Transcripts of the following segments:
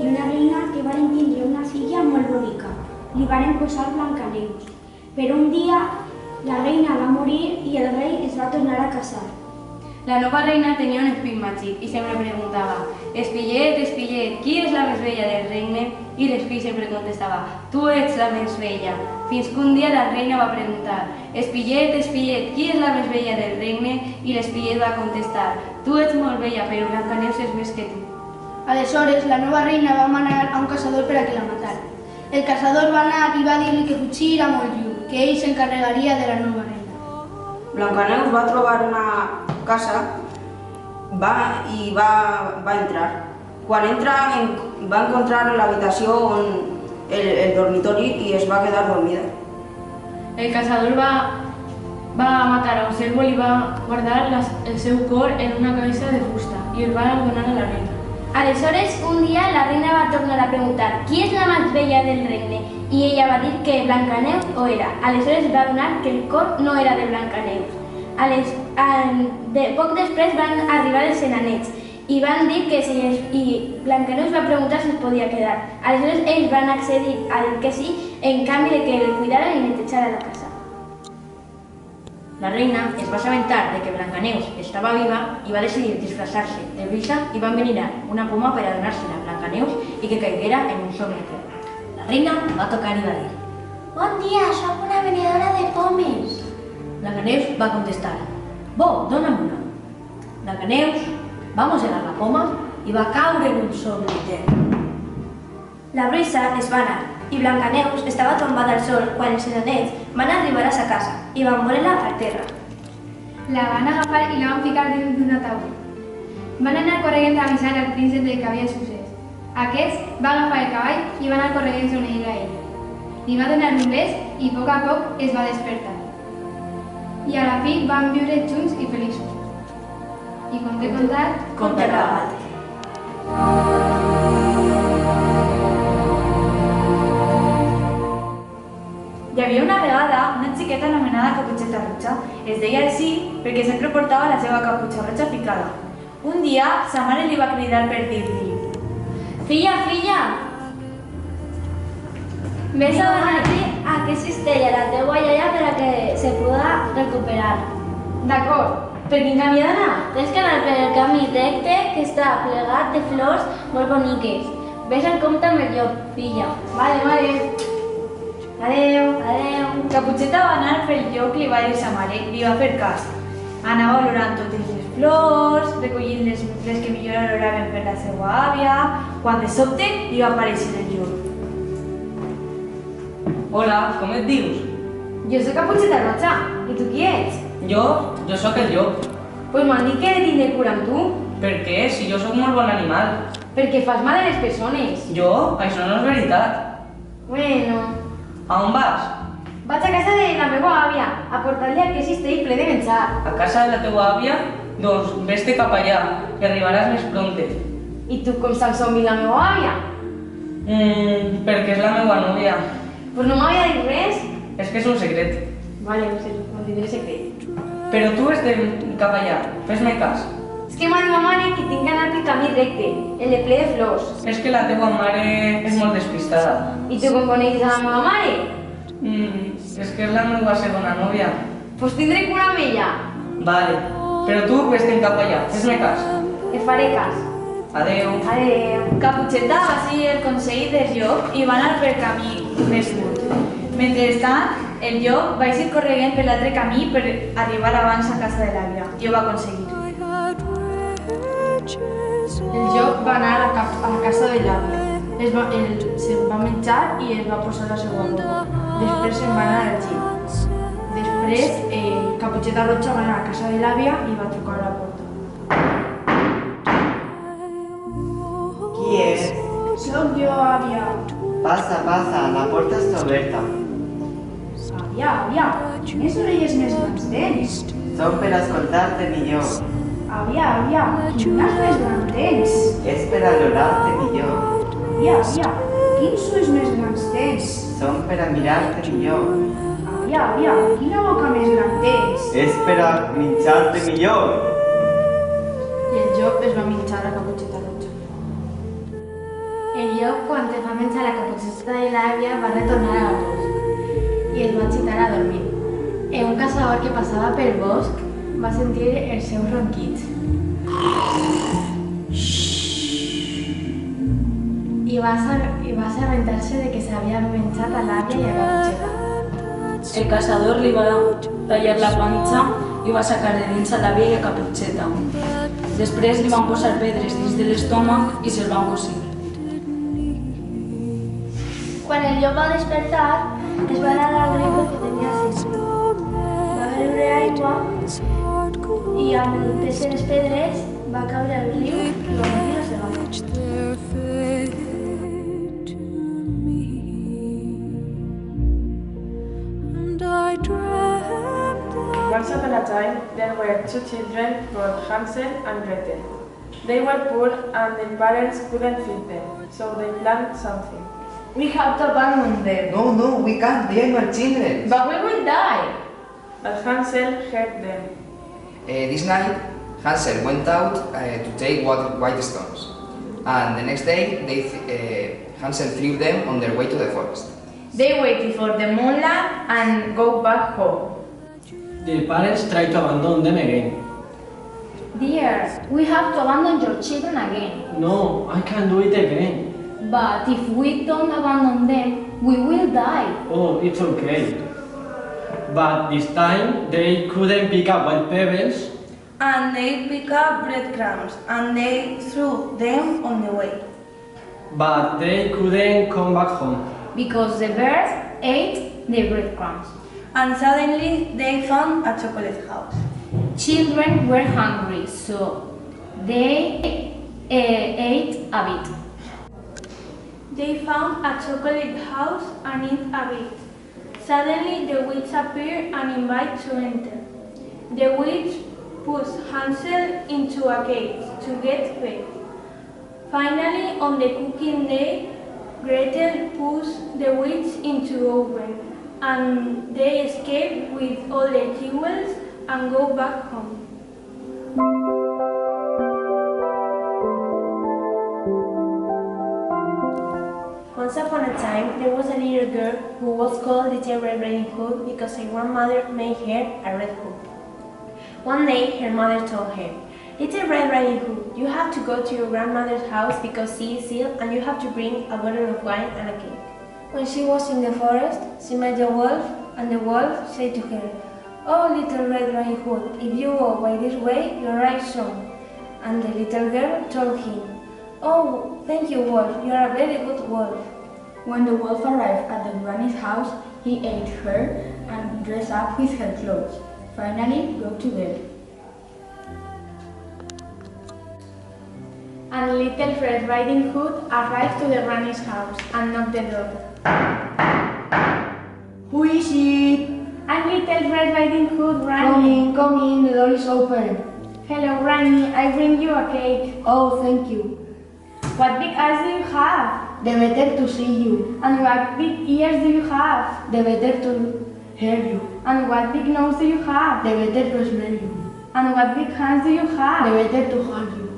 i una reina que van tindre una filla molt bonica. Li van posar Blancaneus. Però un dia la reina va morir i el rei es va tornar a casar. La nova reina tenia un espill màgic i sempre preguntava: Espillet, espillet, qui és la més vella del regne? I l'espill sempre contestava: tu ets la més vella. Fins que un dia la reina va preguntar: Espillet, espillet, qui és la més vella del regne? I l'espillet va contestar: tu ets molt vella, però Blancaneus és més que tu. Aleshores, la nova reina va manar a un caçador per a que la matara. El caçador va anar i va dir-li que fugir molt lluny, que ell s'encarregaria de la nova reina. Blancaneus va trobar una casa i va entrar. Quan entra va encontrar l'habitació el dormitori i es va quedar dormida. El caçador va matar a un cérvol i va guardar el seu cor en una caixa de fusta i el va donar a la reina. Aleshores, un dia la reina va tornar a preguntar qui és la més vella del regne i ella va dir que Blancaneus ho era. Aleshores va donar que el cor no era de Blancaneus. Poc després van arribar els enanets i van dir que i Blancaneus va preguntar si es podia quedar. Aleshores ells van accedir a dir que sí en canvi de que el cuidaren i netejara la casa. La reina es va assabentar de que Blancaneus estava viva i va decidir disfressar-se de bruixa i va enveninar una poma per a donar-se-la a Blancaneus i que caiguera en un somnifer. La reina va tocar i va dir: Bon dia, sóc una venedora de pomes. Blancaneus va contestar: bo, dona'm una. Blancaneus va mossegar la poma i va caure en un somnifer. La bruixa es va anar i Blancaneus estava tombada al sol quan els enanets van arribar a sa casa i van veure-la a terra. La van agafar i la van ficar dins d'un ataúd. Van anar corrent avisant al príncep del que havia sucés. Aquest va agafar el cavall i va anar corrent on era ella. Li va donar un bes i a poc es va despertar. I a la fi van viure junts i feliços. I conté contat, Conte acabat. Hi havia una vegada una xiqueta anomenada Caputxeta Roja. Es deia així perquè sempre portava la seva caputxa roja ficada. Un dia, sa mare li va cridar per dir-li: Filla, filla, ves a donar-li aquesta cistella a la teua iaia per a que se puga recuperar. D'acord, per quin camí he d'anar? Tens que anar per el camí recte que està plegat de flors molt boniques. Ves en compte amb el llop, filla. Vale. Adeu. Adeu. Caputxeta va anar pel lloc que li va dir sa mare i li va fer cas. Anava olorant totes les flors, recollint les que millor oloraven per la seva àvia, quan de sobte li va aparèixer el llop. Hola, com et dius? Jo soc Caputxeta Roja, i tu qui ets? Jo sóc el llop. Pues m'han dit que he de tindre cura amb tu, Per què? Si jo sóc molt bon animal. perquè fas mal a les persones. Jo? Això no és veritat. Bueno, A on vas? vaig a casa de la meva àvia a portar-li aquest cistell ple de menjar. A casa de la teua àvia? Doncs vés-te cap allà, que arribaràs més pronte. I tu com saps on viu la meva àvia? Perquè és la meva nòvia. Pues no m'havia dit res. És que és un secret. Vale, ho tindré secret. Però tu vés-te cap allà, fes-me cas. És que m'ha dit ma mare que tinc que anar pel camí recte, el de ple de flors. És que la teua mare és molt despistada. I tu com coneixes a la meva mare? És que és la meva segona nòvia. Pues tindré cura amb ella. Vale, però tu vés-te'n cap allà, fes-me cas. Et faré cas. Adeu. Adeu. Caputxeta va seguir el consell del llop i va anar pel camí més curt. Mentrestant, el llop va eixir corrent per l'altre camí per arribar abans a casa de l'àvia i ho va aconseguir. El llop va anar a la casa de l'àvia. Se'n va menjar i es va posar la seva roba. Després se'n va anar al llit. Després, Caputxeta Roja va anar a casa de l'àvia i va trucar a la porta. Qui és? Soc jo, àvia. Passa, passa, la porta està oberta. Àvia, quines orelles més grans tens? Són per escoltar-te millor. Àvia, quines més grans tens? És per alorar-te millor. Àvia, quins ulls més grans tens? Són per a mirar-te millor. Àvia, quina boca més gran tens? És per a menjar-te millor. I el llop es va menjar a Caputxeta Roja. El llop, quan es va menjar la caputxeta de l'àvia, va retornar al bosc i es va xitar a dormir. Un caçador que passava pel bosc va sentir els seus ronquits i va assabentar-se de que s'havia menjat a l'àvia i a la caputxeta. El cazador li va tallar la panxa i va sacar de dins a l'àvia i a Caputxeta. Després li van posar pedres dins de l'estómac i se'l van cosir. Quan el llop va despertar, es va anar al riu que tenia set. Va beure aigua i amb el pes de les pedres va caure al riu i va morir assegat. Once upon a time, there were two children called Hansel and Gretel. They were poor and their parents couldn't feed them, so they planned something. We have to abandon them. No, we can't. They are my children. But we will die. But Hansel heard them. This night, Hansel went out to take white stones. And the next day, Hansel threw them on their way to the forest. They waited for the moonlight and go back home. Their parents tried to abandon them again. Dear, we have to abandon your children again. No, I can't do it again. But if we don't abandon them, we will die. Oh, it's okay. But this time, they couldn't pick up white pebbles. And they picked up breadcrumbs and they threw them on the way. But they couldn't come back home. Because the birds ate the breadcrumbs. And suddenly they found a chocolate house. Children were hungry, so they ate a bit. They found a chocolate house and ate a bit. Suddenly the witch appeared and invited to enter. The witch pushed Hansel into a cage to get fed. Finally, on the cooking day, Gretel pushed the witch into the oven, and they escape with all their jewels and go back home. Once upon a time, there was a little girl who was called Little Red Riding Hood because her grandmother made her a red hood. One day, her mother told her, "Little Red Riding Hood, you have to go to your grandmother's house because she is ill and you have to bring a bottle of wine and a cake." When she was in the forest, she met the wolf, and the wolf said to her, "Oh, Little Red Riding Hood, if you go by this way, you'll arrive soon." And the little girl told him, "Oh, thank you, wolf, you are a very good wolf." When the wolf arrived at the granny's house, he ate her and dressed up with her clothes. Finally, go to bed. And Little Red Riding Hood arrived to the granny's house and knocked the door. Who is it? I'm Little Red Riding Hood, Come Granny. in, the door is open. Hello, Granny, I bring you a cake. Oh, thank you. What big eyes do you have? The better to see you. And what big ears do you have? The better to hear you. And what big nose do you have? The better to smell you. And what big hands do you have? The better to hold you.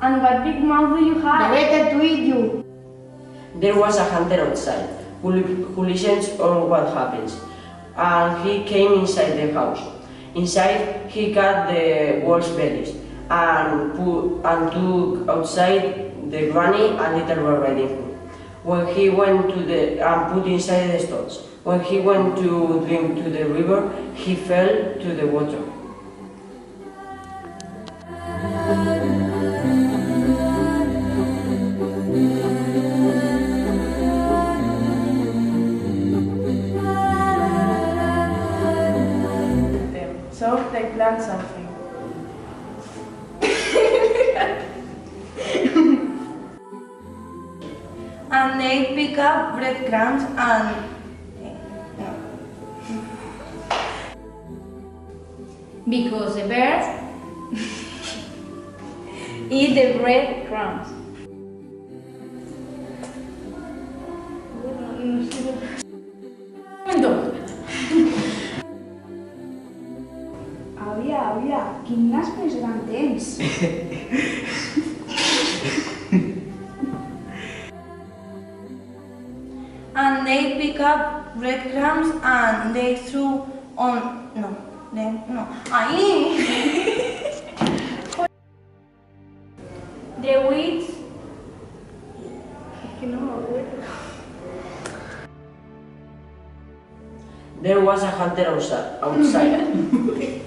And what big mouth do you have? The better to eat you. There was a hunter outside who listens on what happens, and he came inside the house. Inside, he cut the wolf's bellies and took outside the granny and Little Red Riding Hood. When he went and put inside the stones. When he went to drink to the river, he fell to the water. So they planned something. And they pick up breadcrumbs and Because the birds eat the breadcrumbs. Àvia, quin nas més gran tens? picked up breadcrumbs and they threw on. No. Ahí! The witch. There was a hunter outside.